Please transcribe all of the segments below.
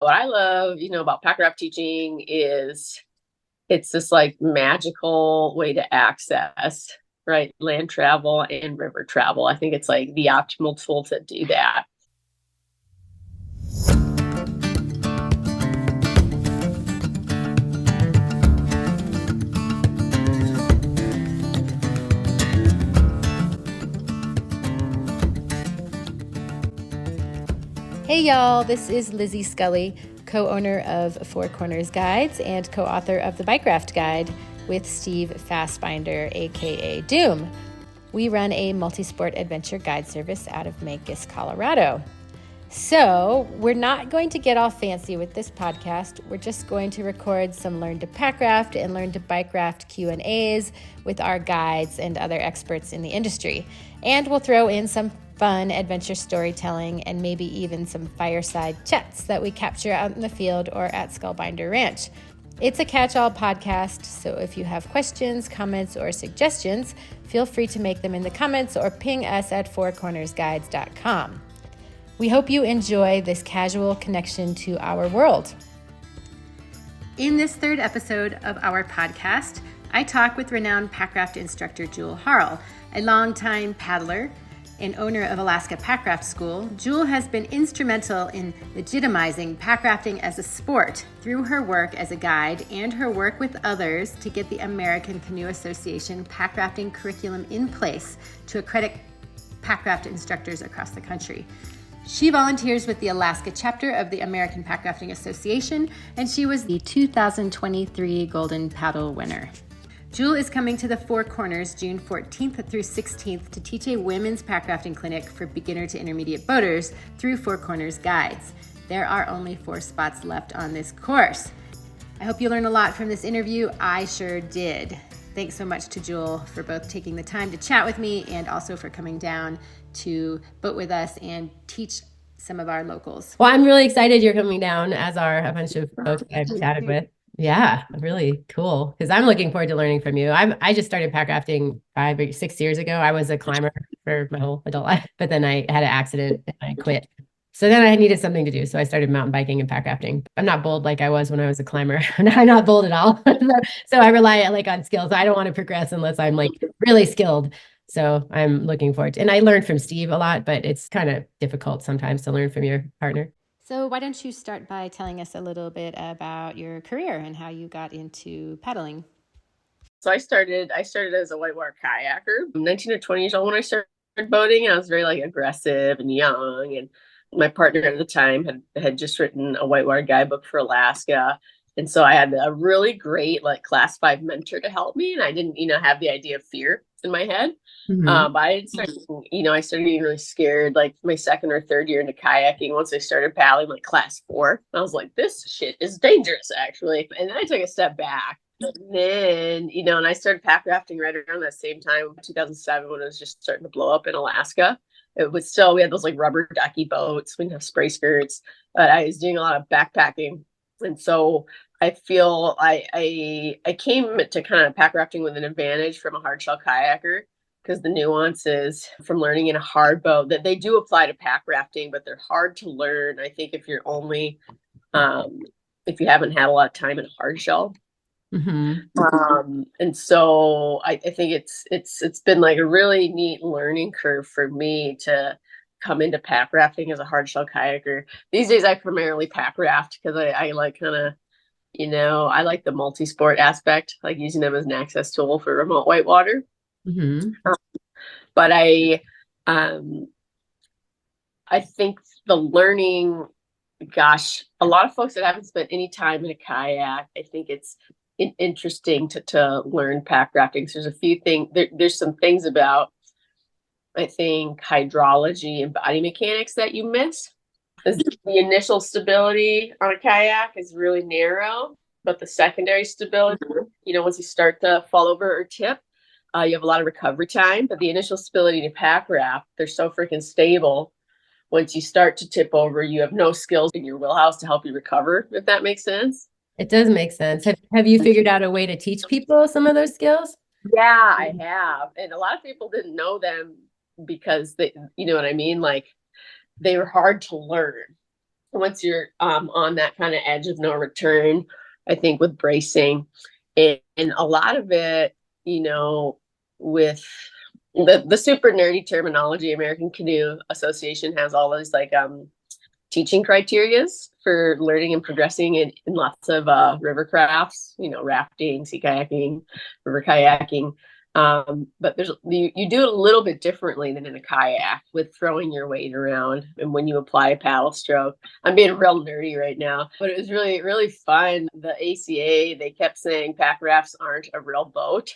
What I love, about Packraft teaching is it's this like magical way to access, right, land travel and river travel. I think it's like the optimal tool to do that. Hey y'all, this is Lizzy Scully, co-owner of Four Corners Guides and co-author of the Packraft Guide with Steve Fassbinder, aka Doom. We run a multi-sport adventure guide service out of Memphis, Colorado. So we're not going to get all fancy with this podcast. We're just going to record some Learn to Packraft and Learn to Bikeraft Q&As with our guides and other experts in the industry. And we'll throw in some fun adventure storytelling and maybe even some fireside chats that we capture out in the field or at Skullbinder Ranch. It's a catch-all podcast, so if you have questions, comments, or suggestions, feel free to make them in the comments or ping us at fourcornersguides.com. We hope you enjoy this casual connection to our world. In this third episode of our podcast, I talk with renowned Packraft instructor Jule Harle, a longtime paddler and owner of Alaska Packraft School. Jule has been instrumental in legitimizing packrafting as a sport through her work as a guide and her work with others to get the American Canoe Association packrafting curriculum in place to accredit packraft instructors across the country. She volunteers with the Alaska chapter of the American Packrafting Association, and she was the 2023 Golden Paddle winner. Jule is coming to the Four Corners June 14th through 16th to teach a women's packrafting clinic for beginner to intermediate boaters through Four Corners Guides. There are only 4 spots left on this course. I hope you learned a lot from this interview. I sure did. Thanks so much to Jule for both taking the time to chat with me and also for coming down to boat with us and teach some of our locals. Well, I'm really excited you're coming down, as are a bunch of folks I've chatted with. Yeah, really cool. Because I'm looking forward to learning from you. I just started packrafting 5 or 6 years ago. I was a climber for my whole adult life, but then I had an accident and I quit. So then I needed something to do. So I started mountain biking and packrafting. I'm not bold like I was when I was a climber. I'm not bold at all. So I rely on skills. I don't want to progress unless I'm really skilled. So I'm looking forward to, and I learned from Steve a lot, but it's kind of difficult sometimes to learn from your partner. So why don't you start by telling us a little bit about your career and how you got into paddling? So I started as a whitewater kayaker. I'm 19 or 20 years old when I started boating, and I was very aggressive and young. And my partner at the time had just written a whitewater guidebook for Alaska. And so I had a really great class 5 mentor to help me. And I didn't, have the idea of fear in my head. Mm-hmm. But I started, I started getting really scared my second or third year into kayaking. Once I started paddling class 4, I was like, this shit is dangerous actually. And then I took a step back. And then, and I started packrafting right around that same time, 2007, when it was just starting to blow up in Alaska. It was still, we had those rubber ducky boats. We didn't have spray skirts, but I was doing a lot of backpacking. And so I feel I came to kind of packrafting with an advantage from a hard shell kayaker, because the nuances from learning in a hard boat that they do apply to packrafting, but they're hard to learn. I think if you're only, if you haven't had a lot of time in a hard shell. Mm-hmm. And so I think it's been a really neat learning curve for me to come into packrafting as a hard shell kayaker. These days I primarily packraft because I like kind of, I like the multi-sport aspect, like using them as an access tool for remote whitewater. Mm-hmm. But I think the learning, gosh, a lot of folks that haven't spent any time in a kayak, I think it's interesting to learn packrafting. So there's a few things, there's some things about, I think, hydrology and body mechanics that you miss. The initial stability on a kayak is really narrow, but the secondary stability, once you start to fall over or tip, you have a lot of recovery time. But the initial stability to packraft, they're so freaking stable. Once you start to tip over, you have no skills in your wheelhouse to help you recover, if that makes sense. It does make sense. Have you figured out a way to teach people some of those skills? Yeah, I have. And a lot of people didn't know them because they, you know what I mean? They were hard to learn. once you're on that kind of edge of no return, I think with bracing and a lot of it, with the super nerdy terminology, American Canoe Association has all those like teaching criterias for learning and progressing in lots of river crafts, rafting, sea kayaking, river kayaking. But you do it a little bit differently than in a kayak with throwing your weight around and when you apply a paddle stroke. I'm being real nerdy right now, but it was really, really fun. The ACA, they kept saying pack rafts aren't a real boat.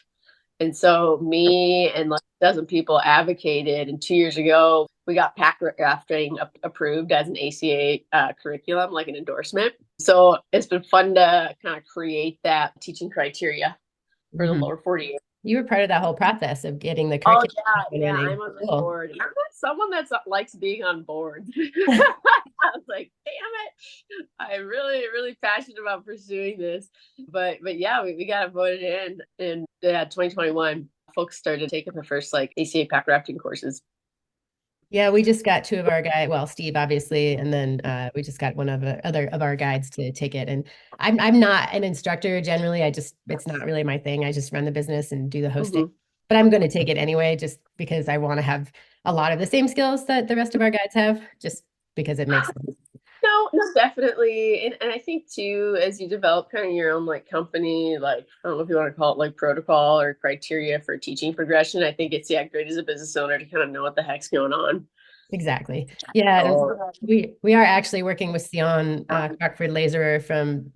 And so me and like a dozen people advocated, and 2 years ago, we got pack rafting approved as an ACA curriculum, like an endorsement. So it's been fun to kind of create that teaching criteria for the lower 48. You were part of that whole process of getting the Oh curriculum. yeah, I'm on the board. I'm not someone that likes being on board. I was like, damn it, I'm really, really passionate about pursuing this. But yeah, we got it voted in 2021. Folks started taking the first like ACA pack rafting courses. Yeah, we just got two of our guys, well, Steve, obviously, and then we just got one of the other of our guides to take it. And I'm not an instructor generally. It's not really my thing. I just run the business and do the hosting. But I'm going to take it anyway, just because I want to have a lot of the same skills that the rest of our guides have, just because it makes sense. No, definitely. And I think too, as you develop kind of your own like company, like I don't know if you want to call it like protocol or criteria for teaching progression. I think it's great as a business owner to kind of know what the heck's going on. Exactly. Yeah. We are actually working with Sion Crockford Laserer from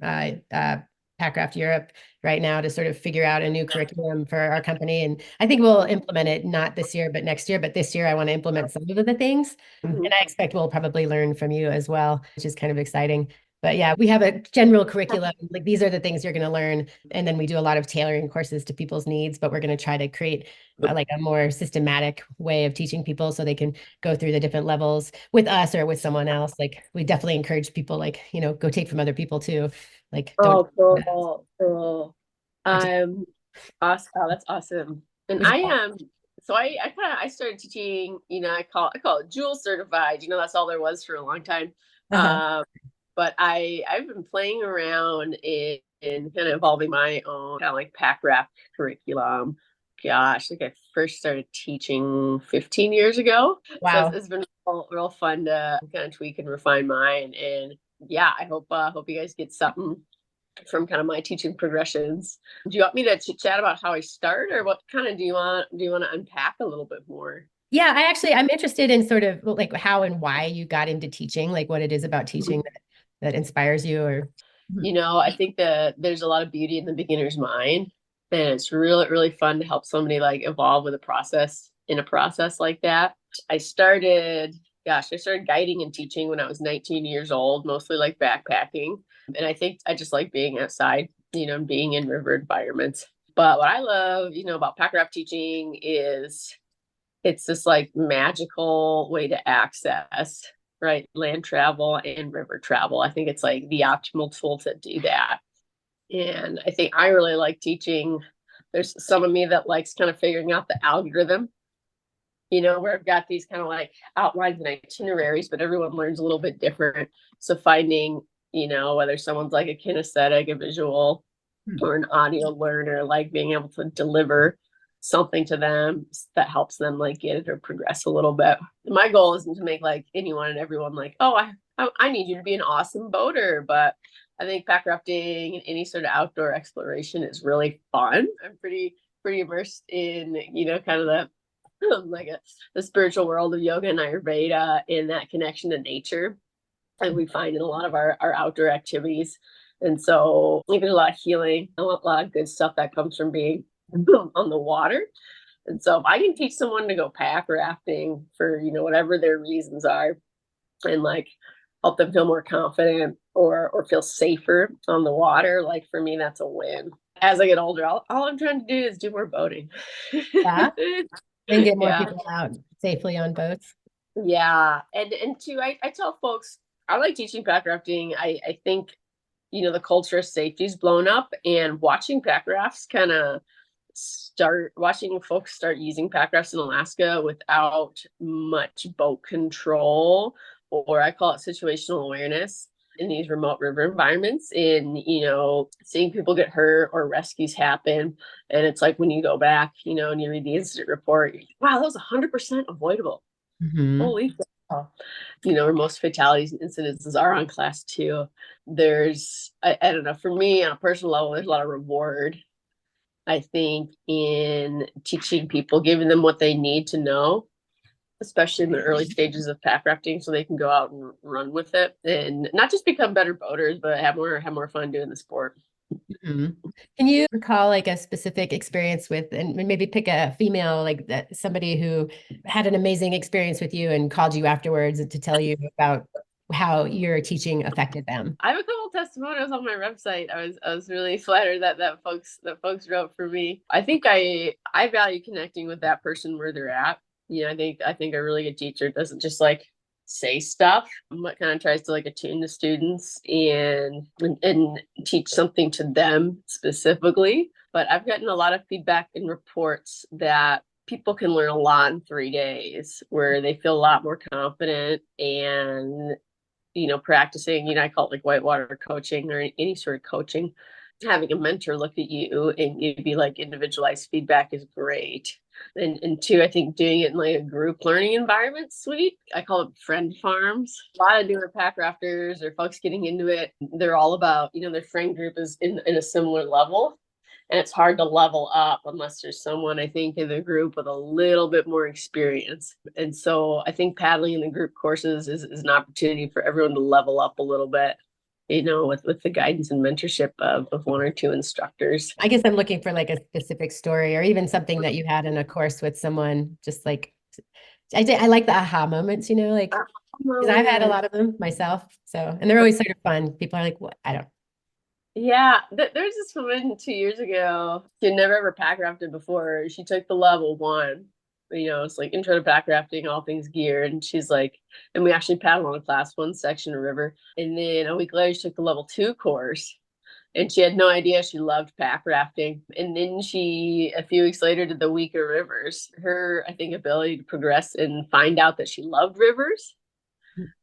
Packraft Europe right now to sort of figure out a new curriculum for our company. And I think we'll implement it not this year, but next year. But this year, I want to implement some of the things. And I expect we'll probably learn from you as well, which is kind of exciting. But yeah, we have a general curriculum. Like these are the things you're going to learn. And then we do a lot of tailoring courses to people's needs, but we're going to try to create like a more systematic way of teaching people so they can go through the different levels with us or with someone else. Like we definitely encourage people like, go take from other people too. Like, don't. Cool. Awesome. Oh, that's awesome. And I am, so I started teaching, I call it Jule certified, that's all there was for a long time. But I've been playing around in kind of evolving my own kind of like pack raft curriculum. Gosh, like I first started teaching 15 years ago. Wow. So it's been real fun to kind of tweak and refine mine. And yeah, I hope you guys get something from kind of my teaching progressions. Do you want me to chat about how I start, or what kind of do you want to unpack a little bit more? Yeah, I'm interested in sort of like how and why you got into teaching, like what it is about teaching that inspires you, or I think that there's a lot of beauty in the beginner's mind, and it's really, really fun to help somebody like evolve with a process like that. I started guiding and teaching when I was 19 years old, mostly like backpacking. And I think I just like being outside, being in river environments. But what I love, about packraft teaching is it's this like magical way to access, right, land travel and river travel. I think it's like the optimal tool to do that. And I think I really like teaching. There's some of me that likes kind of figuring out the algorithm, where I've got these kind of like outlines and itineraries, but everyone learns a little bit different. So finding, whether someone's like a kinesthetic, a visual, or an audio learner, like being able to deliver something to them that helps them like get it or progress a little bit. My goal isn't to make like anyone and everyone like, oh, I need you to be an awesome boater, but I think packrafting and any sort of outdoor exploration is really fun. I'm pretty immersed in, kind of the like the spiritual world of yoga and Ayurveda and that connection to nature. And we find in a lot of our outdoor activities. And so there's a lot of healing, a lot of good stuff that comes from being on the water. And so if I can teach someone to go pack rafting for, whatever their reasons are, and like help them feel more confident or feel safer on the water, like for me, that's a win. As I get older, all I'm trying to do is do more boating. Yeah. And get more people out safely on boats. Yeah. And two, I tell folks, I like teaching pack rafting. I think, the culture of safety's blown up, and watching pack rafts kind of watching folks start using pack rafts in Alaska without much boat control or I call it situational awareness in these remote river environments, in, seeing people get hurt or rescues happen. And it's like when you go back, and you read the incident report, wow, that was 100% avoidable. Holy cow. Where most fatalities and incidences are on class 2. There's, I don't know, for me on a personal level, there's a lot of reward, I think, in teaching people, giving them what they need to know, especially in the early stages of pack rafting, so they can go out and run with it and not just become better boaters, but have more fun doing the sport. Can you recall like a specific experience with, and maybe pick a female, like that, somebody who had an amazing experience with you and called you afterwards to tell you about how your teaching affected them? I have a couple testimonials on my website. I was really flattered that folks wrote for me. I think I value connecting with that person where they're at. I think a really good teacher doesn't just like say stuff, but kind of tries to like attune the students and teach something to them specifically. But I've gotten a lot of feedback and reports that people can learn a lot in 3 days, where they feel a lot more confident and practicing, I call it like whitewater coaching or any sort of coaching. Having a mentor look at you and you'd be like, individualized feedback is great. And 2, I think doing it in like a group learning environment, sweet. I call it friend farms. A lot of newer pack rafters or folks getting into it, they're all about, their friend group is in a similar level. And it's hard to level up unless there's someone, I think, in the group with a little bit more experience. And so I think paddling in the group courses is an opportunity for everyone to level up a little bit, with the guidance and mentorship of 1 or 2 instructors. I guess I'm looking for like a specific story or even something that you had in a course with someone, just like, I like the aha moments, like, because I've had a lot of them myself. So, and they're always sort of fun. People are like, what? I don't. Yeah, there's this woman 2 years ago. She had never ever pack rafted before. She took the level 1. It's like intro to pack rafting, all things gear. And she's like, and we actually paddled on a class 1 section of river. And then a week later, she took the level 2 course. And she had no idea she loved pack rafting. And then she, a few weeks later, did the week of rivers. Her, I think, ability to progress and find out that she loved rivers,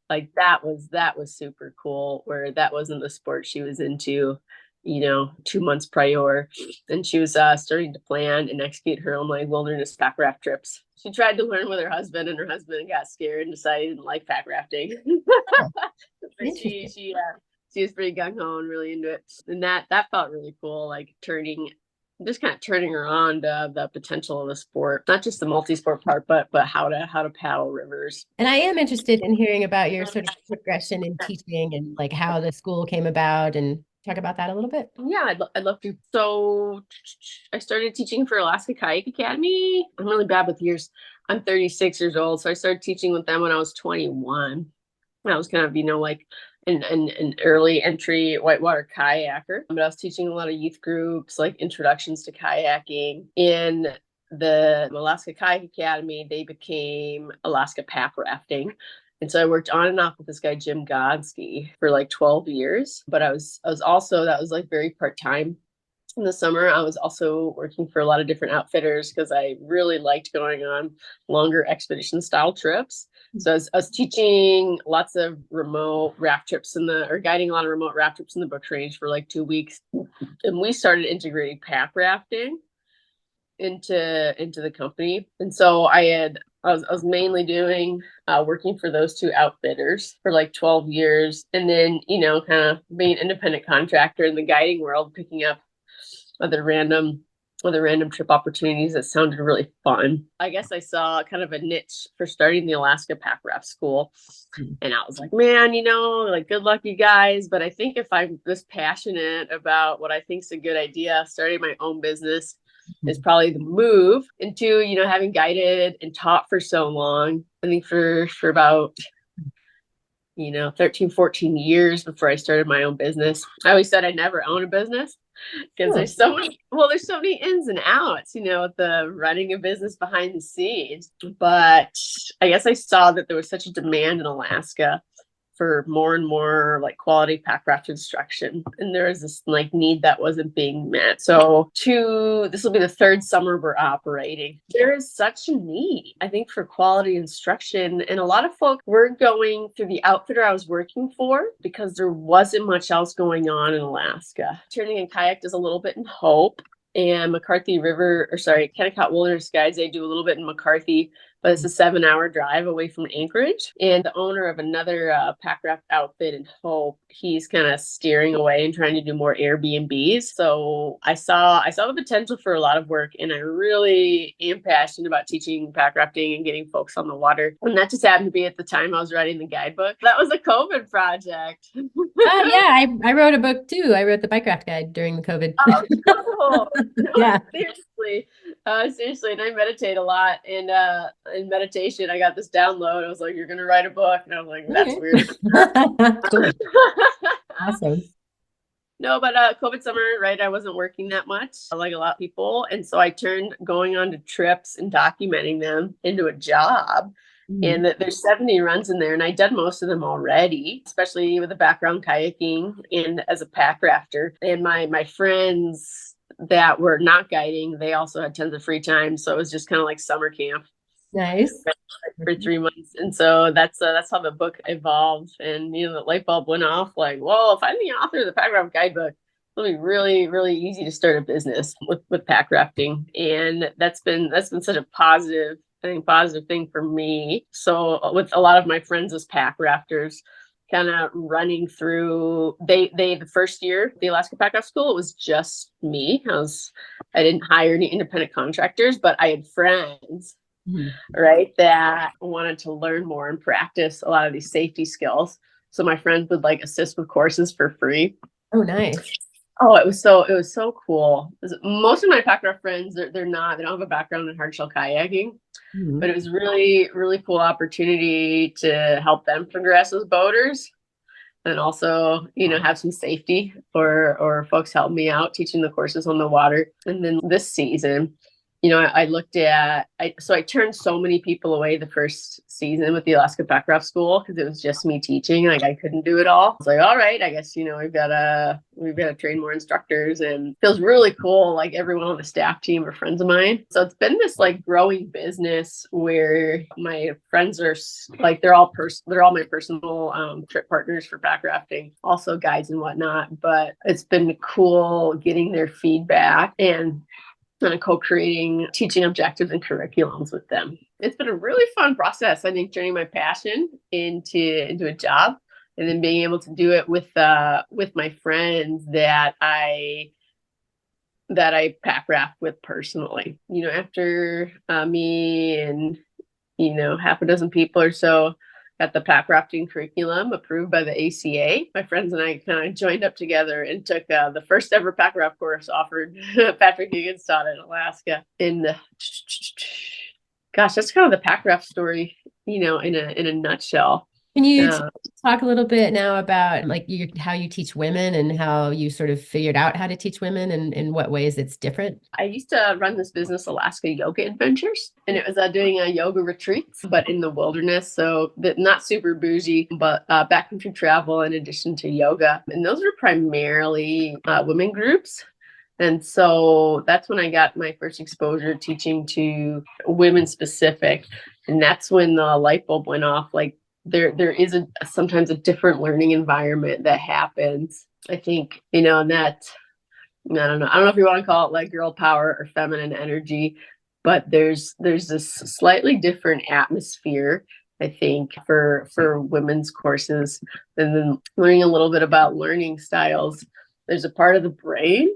like that was super cool, where that wasn't the sport she was into 2 months prior. And she was starting to plan and execute her own like wilderness pack raft trips. She tried to learn with her husband, and her husband got scared and decided he didn't like pack rafting. But she was pretty gung-ho and really into it, and that felt really cool, like just kind of turning her on to the potential of the sport, not just the multi-sport part, but how to paddle rivers. And I am interested in hearing about your sort of progression in teaching and like how the school came about, and talk about that a little bit. Yeah, I'd love to. So I started teaching for Alaska Kayak Academy. I'm really bad with years. I'm 36 years old, so I started teaching with them when I was 21. I was kind of, like an early entry whitewater kayaker, but I was teaching a lot of youth groups, like introductions to kayaking. In the Alaska Kayak Academy, they became Alaska Packrafting. And so I worked on and off with this guy, Jim Godsky, for like 12 years. But I was also, that was like very part-time. In the summer, I was also working for a lot of different outfitters because I really liked going on longer expedition style trips. So I was teaching lots of remote raft trips or guiding a lot of remote raft trips in the Brook Range for like 2 weeks. And we started integrating pack rafting into the company. And so I was mainly doing working for those 2 outfitters for like 12 years. And then, kind of being an independent contractor in the guiding world, picking up other random trip opportunities that sounded really fun. I guess I saw kind of a niche for starting the Alaska Packraft School. And I was like, man, like, good luck, you guys. But I think if I'm this passionate about what I think is a good idea, starting my own business is probably the move. And 2, having guided and taught for so long, I think for about 13, 14 years before I started my own business. I always said I'd never own a business because there's so many ins and outs, with the running a business behind the scenes. But I guess I saw that there was such a demand in Alaska for more and more like quality packraft instruction. And there was this like need that wasn't being met. So this will be the third summer we're operating. There is such a need, I think, for quality instruction. And a lot of folks were going through the outfitter I was working for because there wasn't much else going on in Alaska. Turning and kayak does a little bit in Hope. And Kennecott Wilderness Guides, they do a little bit in McCarthy, but it's a 7-hour drive away from Anchorage. And the owner of another packraft outfit in Hope, he's kind of steering away and trying to do more Airbnbs. So I saw the potential for a lot of work, and I really am passionate about teaching packrafting and getting folks on the water. And that just happened to be at the time I was writing the guidebook. That was a COVID project. Yeah, I wrote a book too. I wrote the Bikecraft Guide during the COVID. Oh, cool. Yeah. Seriously. And I meditate a lot. And in meditation, I got this download. I was like, "You're going to write a book." And I was like, "That's weird." Cool. Awesome. No, but COVID summer, right? I wasn't working that much like a lot of people. And so I turned going on to trips and documenting them into a job. And there's 70 runs in there, and I'd done most of them already, especially with a background kayaking and as a pack rafter. And my friends that were not guiding, they also had tons of free time. So it was just kind of like summer camp. Nice. For 3 months. And so that's how the book evolved. And, the light bulb went off like, well, if I'm the author of the Packraft Guidebook, it'll be really, really easy to start a business with pack rafting. And that's been such a positive thing for me. So with a lot of my friends as pack rafters, kind of running through, the first year, the Alaska Packraft School, it was just me. I didn't hire any independent contractors, but I had friends, right, that wanted to learn more and practice a lot of these safety skills. So my friends would like assist with courses for free. Oh, nice. Oh, it was so cool. Most of my packraft friends, they don't have a background in hardshell kayaking, but it was really, really cool opportunity to help them progress as boaters, and also, have some safety or folks help me out teaching the courses on the water. And then this season, I turned so many people away the first season with the Alaska Packraft School because it was just me teaching. Like I couldn't do it all. I was like, all right, I guess, we've got to train more instructors, and it feels really cool. Like everyone on the staff team are friends of mine. So it's been this like growing business where my friends are like, they're all my personal trip partners for packrafting, also guides and whatnot. But it's been cool getting their feedback and co-creating teaching objectives and curriculums with them. It's been a really fun process. I think turning my passion into a job, and then being able to do it with my friends that I pack raft with personally. After me and half a dozen people or so got the pack rafting curriculum approved by the ACA, my friends and I kind of joined up together and took the first ever pack raft course offered Patrick Higgins taught in Alaska. Gosh, that's kind of the pack raft story, in a nutshell. Can you talk a little bit now about like how you teach women and how you sort of figured out how to teach women and in what ways it's different? I used to run this business, Alaska Yoga Adventures, and it was doing yoga retreats, but in the wilderness. So not super bougie, but backcountry travel in addition to yoga. And those were primarily women groups. And so that's when I got my first exposure teaching to women specific. And that's when the light bulb went off. Like, there is sometimes a different learning environment that happens. I think, that, I don't know if you want to call it like girl power or feminine energy, but there's this slightly different atmosphere, I think, for women's courses. And then learning a little bit about learning styles. There's a part of the brain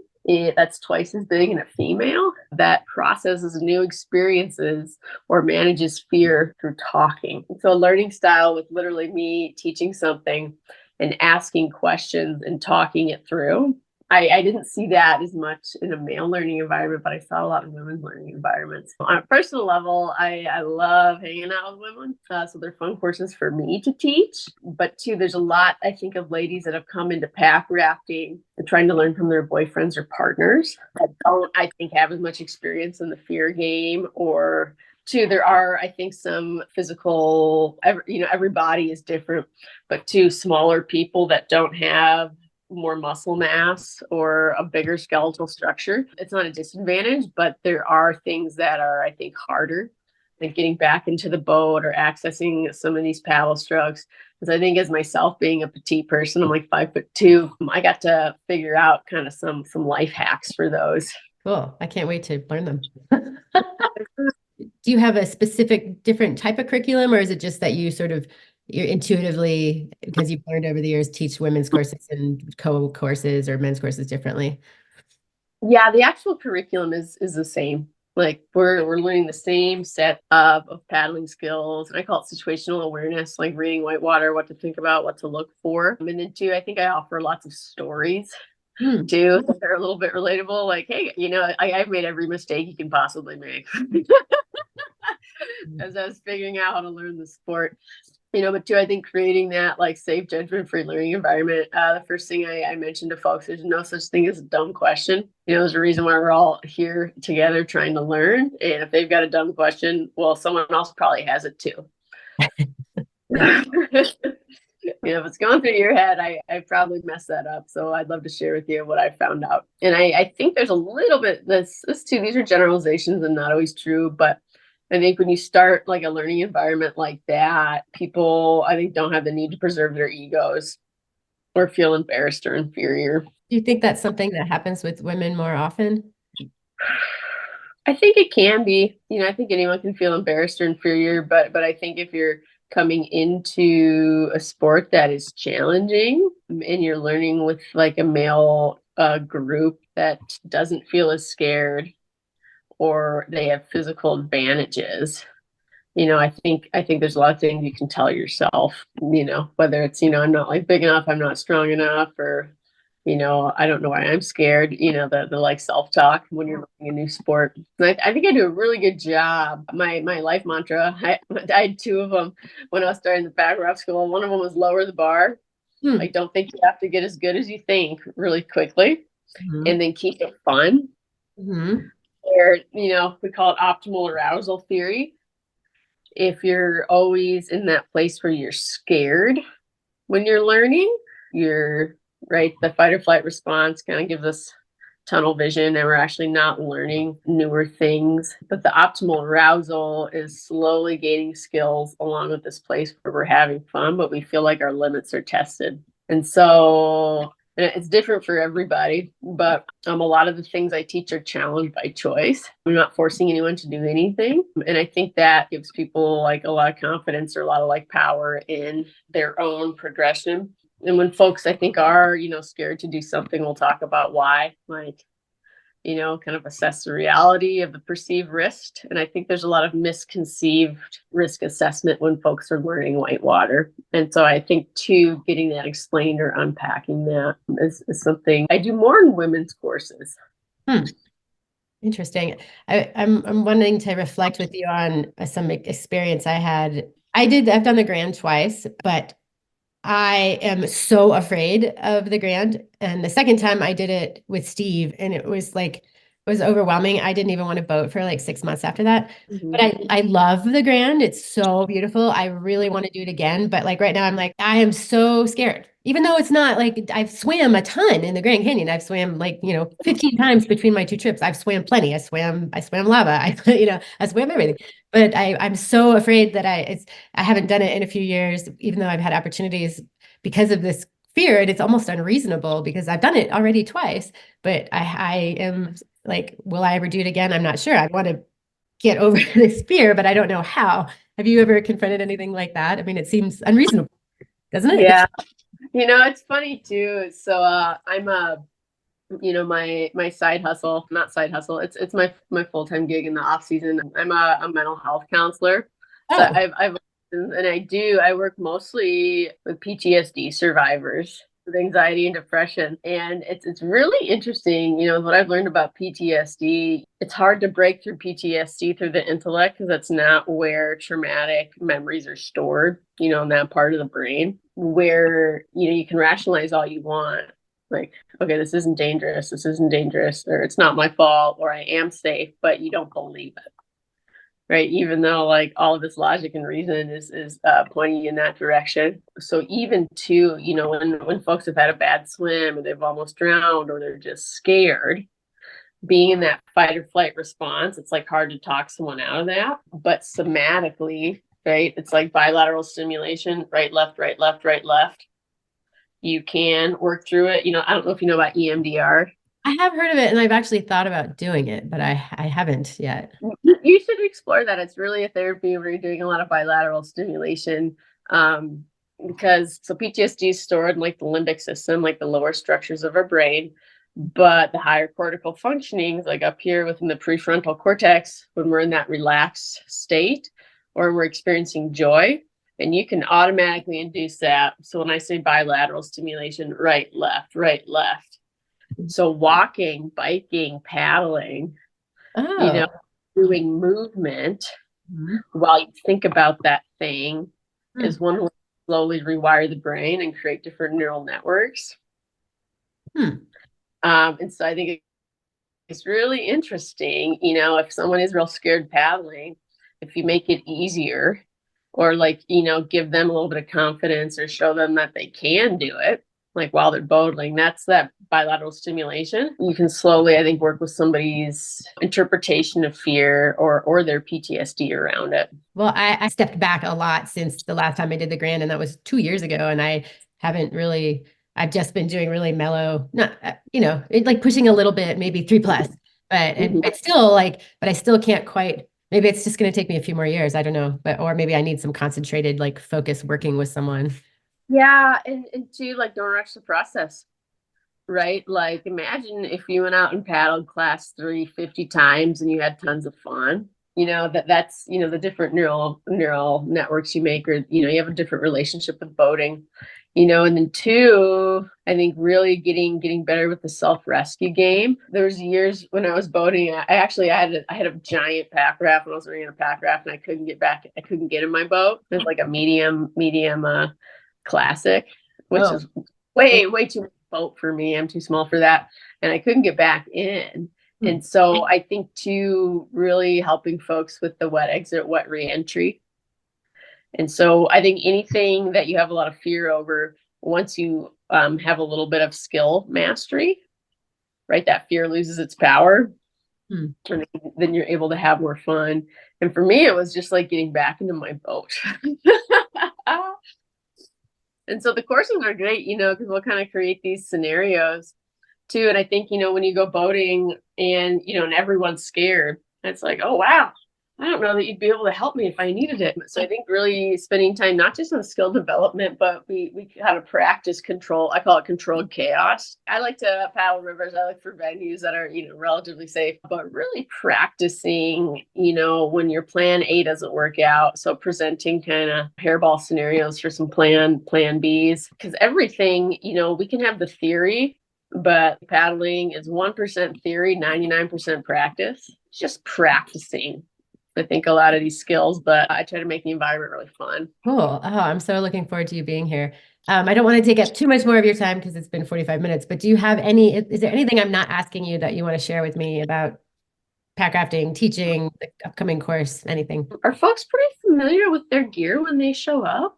that's twice as big in a female that processes new experiences or manages fear through talking. So a learning style with literally me teaching something and asking questions and talking it through. I didn't see that as much in a male learning environment, but I saw a lot of women's learning environments. On a personal level, I love hanging out with women. So they're fun courses for me to teach. But too, there's a lot, I think, of ladies that have come into pack rafting and trying to learn from their boyfriends or partners that don't, I think, have as much experience in the fear game or too, there are, I think, some physical, every body is different, but too, smaller people that don't have more muscle mass or a bigger skeletal structure, it's not a disadvantage, but there are things that are, I think, harder, like getting back into the boat or accessing some of these paddle strokes. Because I think, as myself being a petite person, I'm like 5'2", I got to figure out kind of some life hacks for those. Cool. I can't wait to learn them. Do you have a specific different type of curriculum, or is it just that you're intuitively, because you've learned over the years, teach women's courses and co-courses or men's courses differently? Yeah, the actual curriculum is the same. Like we're learning the same set of paddling skills. And I call it situational awareness, like reading whitewater, what to think about, what to look for. And then too, I think I offer lots of stories too. They're a little bit relatable. Like, hey, I've made every mistake you can possibly make as I was figuring out how to learn the sport. But too, I think creating that like safe, judgment-free learning environment. The first thing I mentioned to folks, there's no such thing as a dumb question. There's a reason why we're all here together trying to learn. And if they've got a dumb question, well, someone else probably has it too. If it's going through your head, I probably messed that up. So I'd love to share with you what I found out. And I think there's a little bit this too. These are generalizations and not always true, but I think when you start like a learning environment like that, people, I think, don't have the need to preserve their egos or feel embarrassed or inferior. Do you think that's something that happens with women more often? I think it can be. I think anyone can feel embarrassed or inferior, but I think if you're coming into a sport that is challenging and you're learning with like a male group that doesn't feel as scared, or they have physical advantages, I think there's a lot of things you can tell yourself, whether it's, I'm not like big enough, I'm not strong enough, or, I don't know why I'm scared, the like self-talk when you're learning a new sport. And I think I do a really good job. My life mantra, I had two of them when I was starting the Packraft School. One of them was lower the bar. I don't think you have to get as good as you think really quickly, and then keep it fun. Where, we call it optimal arousal theory. If you're always in that place where you're scared when you're learning, you're right. The fight or flight response kind of gives us tunnel vision and we're actually not learning newer things. But the optimal arousal is slowly gaining skills along with this place where we're having fun, but we feel like our limits are tested. And so it's different for everybody, but a lot of the things I teach are challenged by choice. I'm not forcing anyone to do anything. And I think that gives people like a lot of confidence or a lot of like power in their own progression. And when folks, I think, are, scared to do something, we'll talk about why, like, kind of assess the reality of the perceived risk. And I think there's a lot of misconceived risk assessment when folks are learning whitewater. And so I think too, getting that explained or unpacking that is something I do more in women's courses. Interesting. I'm wanting to reflect with you on some experience I had. I've done the Grand twice, but I am so afraid of the Grand. And the second time I did it with Steve, and it was overwhelming. I didn't even want to boat for like 6 months after that. But I love the Grand. It's so beautiful. I really want to do it again. But like right now, I'm like, I am so scared. Even though it's not like I've swam a ton in the Grand Canyon. I've swam 15 times between my two trips. I've swam plenty. I swam lava. I swam everything. But I'm so afraid that I haven't done it in a few years, even though I've had opportunities because of this fear. And it's almost unreasonable because I've done it already twice. But I am like, will I ever do it again? I'm not sure. I want to get over this fear, but I don't know how. Have you ever confronted anything like that? I mean, it seems unreasonable, doesn't it? Yeah. It's funny too. So I'm my side hustle, not side hustle. It's my full-time gig in the off season. I'm a mental health counselor. So I work mostly with PTSD survivors with anxiety and depression. And it's really interesting, what I've learned about PTSD. It's hard to break through PTSD through the intellect because that's not where traumatic memories are stored, in that part of the brain where, you can rationalize all you want. Like, okay, this isn't dangerous, or it's not my fault, or I am safe, but you don't believe it. right? Even though like all of this logic and reason is pointing in that direction. So even too, you know, when folks have had a bad swim or they've almost drowned or they're just scared, being in that fight or flight response, it's like hard to talk someone out of that. But somatically, right, it's like bilateral stimulation, right, left, right, left, right, left. You can work through it. You know, I don't know if you know about EMDR. I have heard of it, and I've actually thought about doing it, but I haven't yet. You should explore that. It's really a therapy where you're doing a lot of bilateral stimulation. Because so PTSD is stored in like the limbic system, like the lower structures of our brain, but the higher cortical functioning, like up here within the prefrontal cortex, when we're in that relaxed state or we're experiencing joy, and you can automatically induce that. So when I say bilateral stimulation, right, left, right, left. So walking, biking, paddling, you know, doing movement while you think about that thing is one way to slowly rewire the brain and create different neural networks. And so I think it's really interesting, you know, if someone is real scared paddling, if you make it easier or like, you know, give them a little bit of confidence or show them that they can do it, like while they're boating, that's that bilateral stimulation. You can slowly, I think, work with somebody's interpretation of fear or their PTSD around it. Well, I stepped back a lot since the last time I did the Grand, and that was 2 years ago. And I haven't really, I've just been doing really mellow, not, you know, like pushing a little bit, maybe 3+, but it's still like, but I still can't quite, maybe it's just going to take me a few more years. I don't know, but, or maybe I need some concentrated, like focus working with someone. Yeah. And too, like, don't rush the process, right? Like, imagine if you went out and paddled class 350 times and you had tons of fun. You know, that's, you know, the different neural networks you make, or, you know, you have a different relationship with boating, you know. And then two, I think really getting better with the self-rescue game. There was years when I was boating, I had a giant pack raft when I was running a pack raft, and I couldn't get in my boat. It was like a medium classic, which is way too much boat for me. I'm too small for that. And I couldn't get back in. And so I think too, really helping folks with the wet exit, wet reentry. And so I think anything that you have a lot of fear over, once you have a little bit of skill mastery, right, that fear loses its power. And then you're able to have more fun. And for me, it was just like getting back into my boat. And so the courses are great, you know, because we'll kind of create these scenarios too. And I think, you know, when you go boating and, you know, and everyone's scared, it's like, oh, wow, I don't know that you'd be able to help me if I needed it. So I think really spending time, not just on skill development, but we kind of practice control. I call it controlled chaos. I like to paddle rivers. I look for venues that are, you know, relatively safe, but really practicing, you know, when your plan A doesn't work out. So presenting kind of hairball scenarios for some plan Bs, because everything, you know, we can have the theory, but paddling is 1% theory, 99% practice. Just practicing, I think, a lot of these skills, but I try to make the environment really fun. Cool. Oh, I'm so looking forward to you being here. I don't want to take up too much more of your time because it's been 45 minutes, but do you have is there anything I'm not asking you that you want to share with me about packrafting, teaching, the upcoming course, anything? Are folks pretty familiar with their gear when they show up?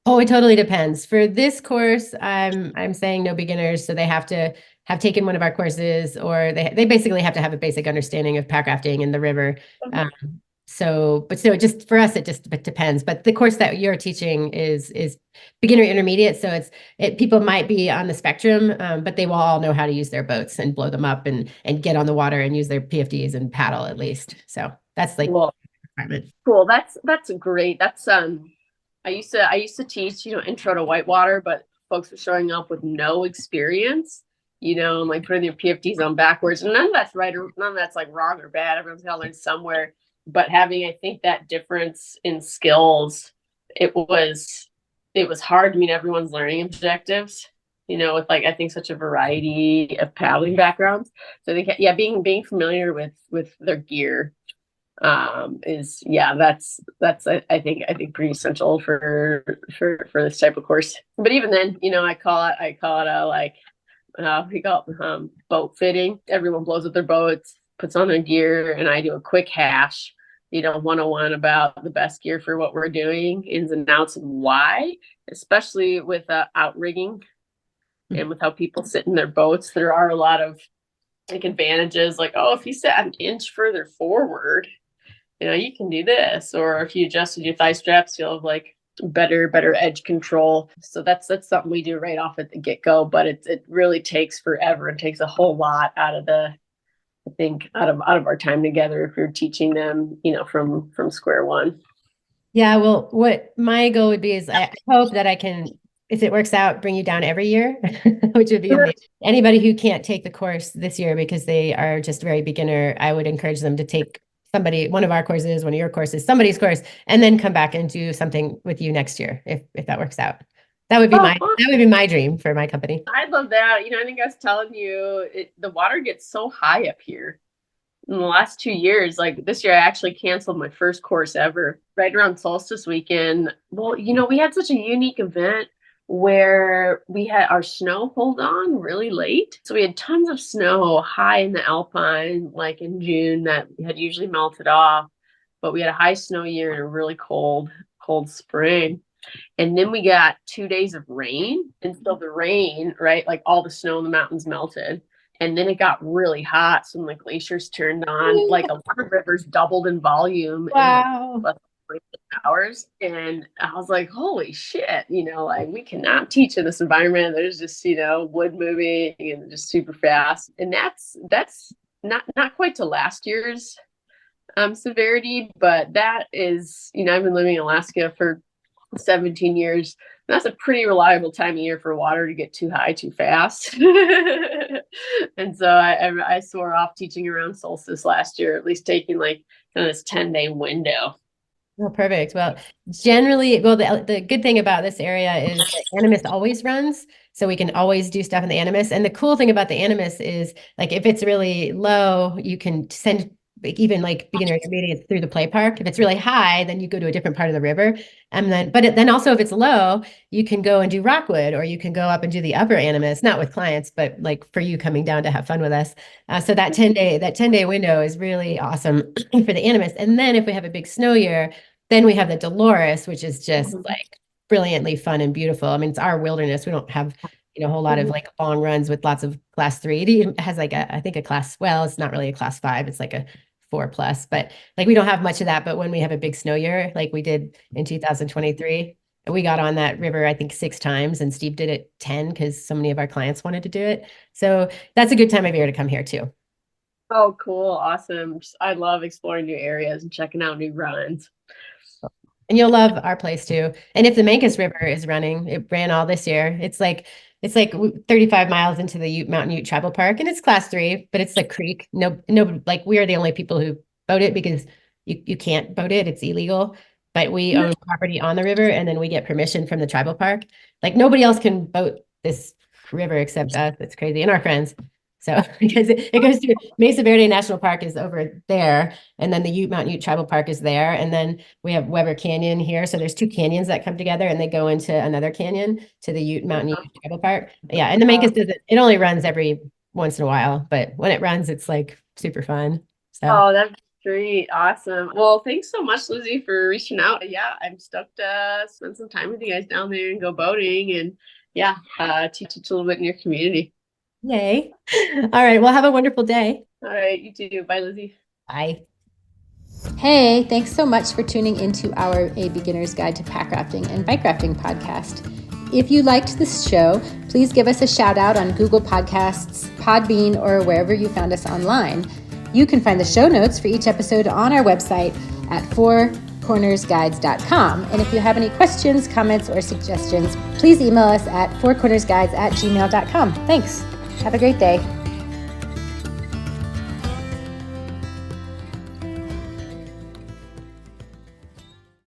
Oh, it totally depends. For this course, I'm saying no beginners, so they have to have taken one of our courses, or they basically have to have a basic understanding of packrafting in the river. So just for us, it depends. But the course that you're teaching is beginner intermediate, so people might be on the spectrum, but they will all know how to use their boats and blow them up and get on the water and use their PFDs and paddle at least. So that's like cool. That's great. That's I used to teach, you know, intro to whitewater, but folks were showing up with no experience, you know, and like putting their PFDs on backwards. And none of that's right, or none of that's like wrong or bad. Everyone's got to learn somewhere. But having, I think, that difference in skills, it was hard to meet everyone's learning objectives, you know, with like, I think, such a variety of paddling backgrounds. So I think, yeah, being familiar with their gear is, yeah, that's I think pretty essential for this type of course. But even then, you know, I call it a like we call it boat fitting. Everyone blows up their boats, puts on their gear, and I do a quick hash 101 about the best gear for what we're doing, ins and outs and why, especially with outrigging and with how people sit in their boats. There are a lot of like advantages, like, oh, if you sit an inch further forward, you can do this, or if you adjusted your thigh straps, you'll have like better edge control. So that's something we do right off at the get-go, but it really takes forever and takes a whole lot out of our time together if you're teaching them, from square one. Yeah, well, what my goal would be is I hope that I can, if it works out, bring you down every year, which would be amazing. Anybody who can't take the course this year because they are just very beginner, I would encourage them to take one of our courses, one of your courses, somebody's course, and then come back and do something with you next year if that works out. That would be my dream for my company. I'd love that. I think I was telling you, the water gets so high up here. In the last 2 years, like this year, I actually canceled my first course ever right around solstice weekend. Well, we had such a unique event where we had our snow hold on really late. So we had tons of snow high in the Alpine, like in June, that had usually melted off. But we had a high snow year and a really cold spring. And then we got 2 days of rain. And so the rain, right, like all the snow in the mountains melted. And then it got really hot. So when the glaciers turned on, like a lot of rivers doubled in volume. Wow. In less than 3 hours. And I was like, holy shit, like we cannot teach in this environment. There's just, wood moving and just super fast. And that's not quite to last year's severity, but that is, I've been living in Alaska for 17 years. That's a pretty reliable time of year for water to get too high too fast. And so I swore off teaching around solstice last year, at least taking like kind of this 10-day window. Oh, perfect. Well, generally, the good thing about this area is that Animus always runs, so we can always do stuff in the Animus. And the cool thing about the Animus is, like, if it's really low, you can send even like beginner intermediate through the play park. If it's really high, then you go to a different part of the river. And then also if it's low, you can go and do Rockwood, or you can go up and do the upper Animus, not with clients, but like for you coming down to have fun with us. So that 10-day window is really awesome for the Animus. And then if we have a big snow year, then we have the Dolores, which is just like brilliantly fun and beautiful. I mean, it's our wilderness. We don't have a whole lot of like long runs with lots of class 3. It even has like I think a class, well, it's not really a class 5. It's like a 4+, but like we don't have much of that. But when we have a big snow year, like we did in 2023, we got on that river, I think 6 times, and Steve did it 10 because so many of our clients wanted to do it. So that's a good time of year to come here too. Oh, cool. Awesome. I love exploring new areas and checking out new runs. And you'll love our place too. And if the Mancos River is running, it ran all this year. It's like 35 miles into the Mountain Ute Tribal Park, and it's class 3, but it's a creek. No, like we are the only people who boat it because you can't boat it. It's illegal, but we own property on the river, and then we get permission from the tribal park. Like nobody else can boat this river except us. It's crazy. And our friends. So because it goes to Mesa Verde National Park is over there, and then the Mountain Ute Tribal Park is there, and then we have Weber Canyon here. So there's 2 canyons that come together, and they go into another canyon to the Mountain Ute Tribal Park. Yeah, and the Mancos doesn't. It only runs every once in a while, but when it runs, it's like super fun. So. Oh, that's great. Awesome. Well, thanks so much, Lizzy, for reaching out. Yeah, I'm stoked to spend some time with you guys down there and go boating and teach a little bit in your community. Yay. All right. Well, have a wonderful day. All right. You too. Bye, Lizzy. Bye. Hey, thanks so much for tuning into our A Beginner's Guide to Pack Rafting and Bike Rafting podcast. If you liked this show, please give us a shout out on Google Podcasts, Podbean, or wherever you found us online. You can find the show notes for each episode on our website at fourcornersguides.com. And if you have any questions, comments, or suggestions, please email us at fourcornersguides@gmail.com. Thanks. Have a great day.